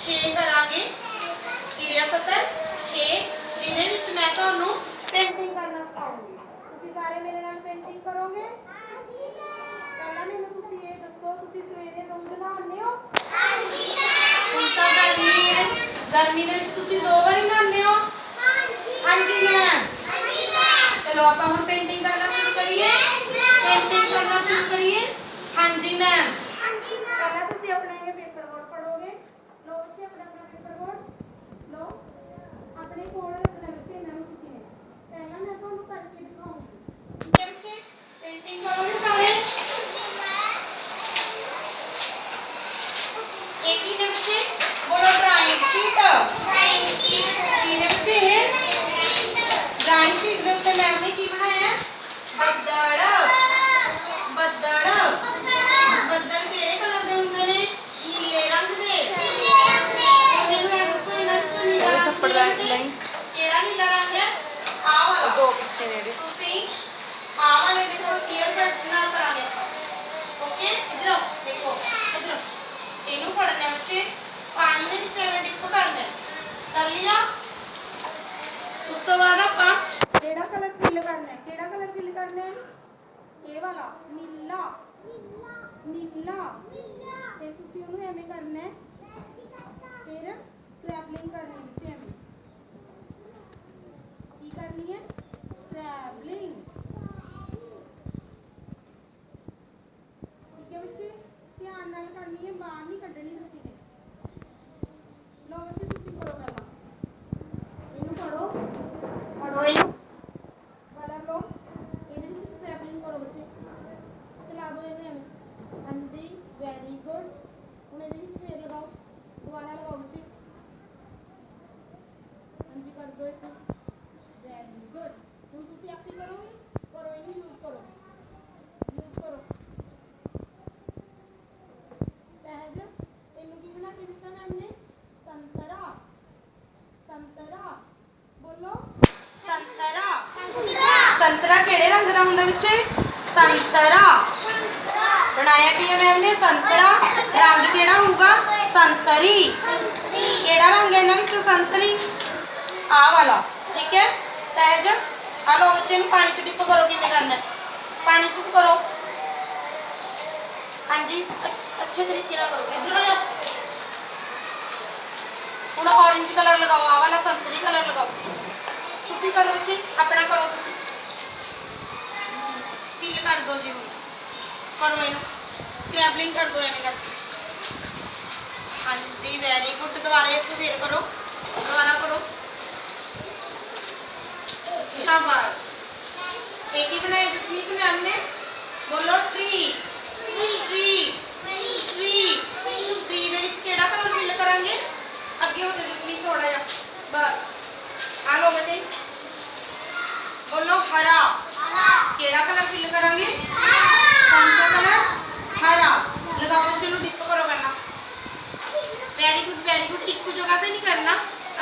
6 करांगे क्रिया सत्र 6 जिहदे विच मैं तुहानू पेंटिंग करना सिखाऊंगी। तुसीं सारे मेरे नाल पेंटिंग करोगे? पहला मैनूं तुसीं ये दसो तुसीं सवेरे रोज़ नहाउने हो? हाँ जी मैम। हुण तां गर्मी है, गर्मी दे विच तुसीं 2 वारी नहाउने हो? हाँ जी मैम। चलो आपां हुण पेंटिंग करना शुरू करिए। पेंटिंग करना शुरू करिए। हाँ जी मैम। पहला तुसीं अपना ये पेपर बोर्ड पढ़ोगे। लो बच्चे अपना अपना पेपर बोर्ड लो अपने कोल रखना बच्चे इन्हां नूं किसी ने। पहला मैं तुहानूं करके दिखाऊंगी। ठीक है बच्चे? पेंटिंग करोगे सारे? एक ही ने बच्चे बोलो ड्राइंग शीट। की ने बच्चे ये ड्राइंग शीट दे उत्ते मैम ने की बनाया है? ਬੱਦਲ ਬੱਦਲ ਬੱਦਲ ਕਿਹੜੇ ਕਲਰ ਦੇ ਹੁੰਦੇ ਨੇ? ਨੀਲੇ ਰੰਗ ਦੇ। ਮੈਨੂੰ ਇਹ ਦੱਸੋ ਇਹਨਾਂ ਵਿੱਚੋਂ ਨੀਲਾ ਰੰਗ ਕਿਹੜਾ ਨੀਲਾ ਰੰਗ ਹੈ? ਆਹ ਵਾਲਾ। ਦੋ ਪਿੱਛੇ ਨੇੜੇ ਤੁਸੀਂ ਆਹ ਵਾਲੇ ਦੇਖੋ ਕਲੀਅਰ ਕੱਟ ਨਾਲ ਕਰਾਂਗੇ। ਓਕੇ ਇਧਰ ਦੇਖੋ ਇਧਰ ਇਹਨੂੰ ਫੜਨਾ ਬੱਚੇ ਪਾਣੀ ਦੇ ਵਿੱਚ ਐਵੇਂ ਡਿਪ ਕਰਨਾ। ਕਰ ਲਿਆ? ਉਸ ਤੋਂ ਬਾਅਦ ਆਪਾਂ ਕਿਹੜਾ ਕਲਰ ਫਿਲ ਕਰਨਾ ਹੈ? ਕਿਹੜਾ ਕਲਰ ਫਿਲ ਕਰਨਾ ਹੈ? ਇਹ ਵਾਲਾ ਨੀਲਾ ਨੀਲਾ ਫਿਰ ਤੁਸੀਂ ਉਹਨੂੰ ਐਵੇਂ ਕਰਨਾ ਹੈ। ਫਿਰ ਸਕ੍ਰੈਪਲਿੰਗ ਕਰਨੀ ਵਿੱਚ ਐਵੇਂ ਕੀ ਕਰਨੀ ਹੈ? ਸਕ੍ਰੈਪਲਿੰਗ। ਠੀਕ ਹੈ ਬੱਚੇ ਧਿਆਨ ਨਾਲ ਕਰਨੀ ਹੈ ਬਾਹਰ ਨਹੀਂ ਕੱਢਣੀ ਤੁਸੀਂ ਨੇ। ਲਓ ਬੱਚੇ ਤੁਸੀਂ ਕਰੋ ਪਹਿਲਾਂ ਇਹਨੂੰ ਪੜੋ ਪੜੋ ਇਹਨੂੰ ਕਲਰ ਲਓ ਇਹਦੇ ਵਿੱਚ ਸਕ੍ਰੈਪਲਿੰਗ ਕਰੋ ਬੱਚੇ ਚਲਾ ਦਿਓ ਇਹਨੂੰ ਐਵੇਂ। ਹਾਂਜੀ ਵੈਰੀ ਗੁੱਡ। ਹੁਣ ਇਹਦੇ ਵਿੱਚ ਫੇਰ ਲਗਾਓ ਦੁਬਾਰਾ ਲਗਾਓ ਬੱਚੇ। ਹਾਂਜੀ ਕਰ ਦਿਓ ਇਸ ਵੈਰੀ ਗੁੱਡ। ਹੁਣ ਤੁਸੀਂ ਆਪੇ ਕਰੋਗੇ ਕਰੋ ਇਹਨੂੰ ਯੂਜ਼ ਕਰੋ ਸਹਿਜ ਇਹਨੂੰ ਕੀ ਬਣਾ ਕੇ ਦਿੱਤਾ ਮੈਮ ਨੇ? ਸੰਤਰਾ ਸੰਤਰਾ ਬੋਲੋ ਸੰਤਰਾ। ਸੰਤਰਾ ਕਿਹੜੇ ਰੰਗ ਦਾ ਹੁੰਦਾ ਬੱਚੇ? ਸੰਤਰਾ ਬਣਾਇਆ ਕੀ ਹੈ ਮੈਮ ਨੇ? ਸੰਤਰਾ। ਰੰਗ ਕਿਹੜਾ ਹੋਊਗਾ? ਸੰਤਰੀ। ਕਿਹੜਾ ਰੰਗ ਹੈ ਇਹਨਾਂ ਵਿੱਚੋਂ? ਸੰਤਰੀ। ਆਹ ਵਾਲਾ। ਠੀਕ ਹੈ ਸਹਿਜ ਆ ਲਓ ਬੱਚੇ ਨੂੰ ਪਾਣੀ 'ਚ ਡਿਪ ਕਰੋ। ਕਿਵੇਂ ਕਰਨਾ? ਪਾਣੀ 'ਚ ਕਰੋ। ਹਾਂਜੀ अच्छे तरीके ਨਾਲ ਕਰੋ। ਹੁਣ ऑरेंज कलर लगाओ आ वाला संतरी कलर लगाओ। ਤੁਸੀਂ ਕਰੋ ਬੱਚੇ ਆਪਣਾ ਕਰੋ ਤੁਸੀਂ ਫਿਲ ਕਰ ਦਿਓ ਜੀ। ਹੁਣ ਕਰੋ ਇਹਨੂੰ ਸਕ੍ਰੈਪਲਿੰਗ ਕਰ ਦਿਓ ਐਵੇਂ ਕਰਕੇ। ਹਾਂਜੀ ਵੈਰੀ ਗੁੱਡ। ਦੁਬਾਰਾ ਇੱਥੇ ਫੇਰ ਕਰੋ ਦੁਬਾਰਾ ਕਰੋ शाबाश। एक ही बनाया जसमीत मैम ने बोलो ट्री ट्री ट्री ट्री ਦੇ ਵਿੱਚ ਕਿਹੜਾ ਕਲਰ ਫਿਲ ਕਰਾਂਗੇ? ਅੱਗੇ ਹੋ ਜਾ ਜਸਮੀਤ ਥੋੜਾ ਜਿਹਾ ਬਸ। ਆ ਲੋ ਬੇਟੇ बोलो हरा ਕਿਹੜਾ ਕਲਰ ਫਿਲ ਕਰਾਂਗੇ? कौन सा कलर? हरा। लगाओ बच्चे ਨੂੰ ਡਿਪ ਕਰੋ ਪਹਿਲਾਂ। Very good. ਇੱਕੋ ਜਗ੍ਹਾ ਤੇ ਨਹੀਂ ਕਰਨਾ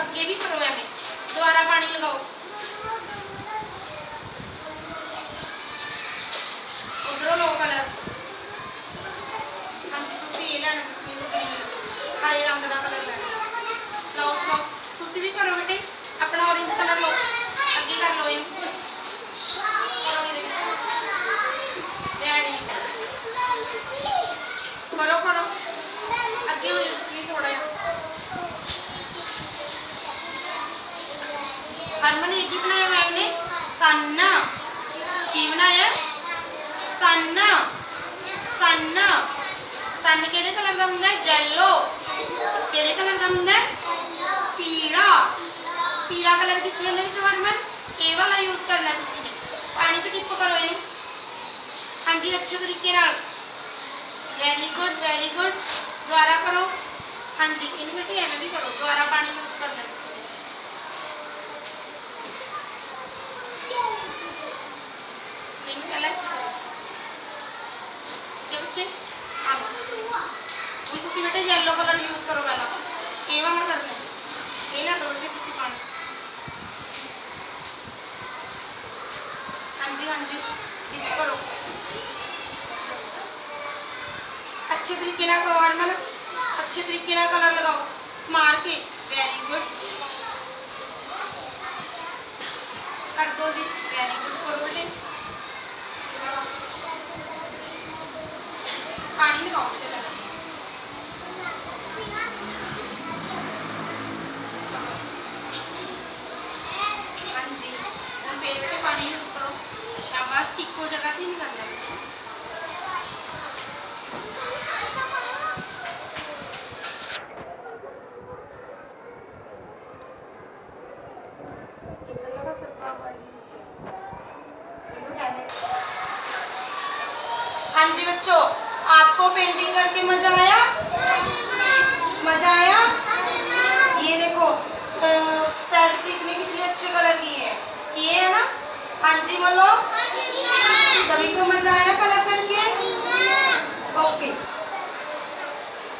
ਅੱਗੇ ਵੀ ਕਰੋ ਐਵੇਂ। ਦੁਬਾਰਾ ਪਾਣੀ ਲਗਾਓ उधरों लो कलर। हाँ जी तुसी ये लेना जसमीत ग्रीन हरे रंग का कलर लेना। चलाओ चलाओ तुसी भी करो बेटे अपना ऑरेंज कलर लो अगे कर लो इनू करो ये वेरी करो करो अगे हो जाओ जसमीत थोड़ा जिहा। हरमन एक ही बनाया मैम ने सन की बनाया? सन सन सन ਕਿਹੜੇ ਕਲਰ ਦਾ ਹੁੰਦਾ ਹੈ? ਜੈਲੋ। ਕਿਹੜੇ ਕਲਰ ਦਾ ਹੁੰਦਾ ਹੈ? ਪੀਲਾ। ਪੀਲਾ ਕਲਰ ਕਿੱਥੇ ਇਹਦੇ ਵਿੱਚ ਹਰਮਨ? ਇਹ ਵਾਲਾ ਯੂਜ਼ ਕਰਨਾ ਤੁਸੀਂ ਨੇ। ਪਾਣੀ 'ਚ ਡਿਪ ਕਰੋ ਇਹਨੂੰ। ਹਾਂਜੀ ਅੱਛੇ ਤਰੀਕੇ ਨਾਲ ਵੈਰੀ ਗੁੱਡ। ਦੁਬਾਰਾ ਕਰੋ। ਹਾਂਜੀ ਇਹਨੂੰ ਬੇਟੇ ਐਵੇਂ ਵੀ ਕਰੋ ਦੁਬਾਰਾ ਪਾਣੀ ਯੂਜ਼ ਕਰਨਾ ਤੁਸੀਂ ਨੇ। ਇਹਨੂੰ ਪਹਿਲਾਂ बच्चे हम तुसी बेटे येलो कलर यूज करो पहला ये वाला करना ये ना करो तुसी पानी। हाँ जी बीच करो अच्छे तरीके ना करो हरमन अच्छे तरीके ना कलर लगाओ स्मार के वेरी गुड कर दो जी वेरी गुड करो बेटे पानी लगाओ बेटे हाँ जी हम फिर बेटे पानी यूज करो शाबाश इको जगह थी नहीं करना बेटे हाँ जी बच्चों आपको पेंटिंग करके मजा आया मजा आया ये देखो सहजप्रीत ने कितने अच्छे कलर किए हैं ना हाँ जी बोलो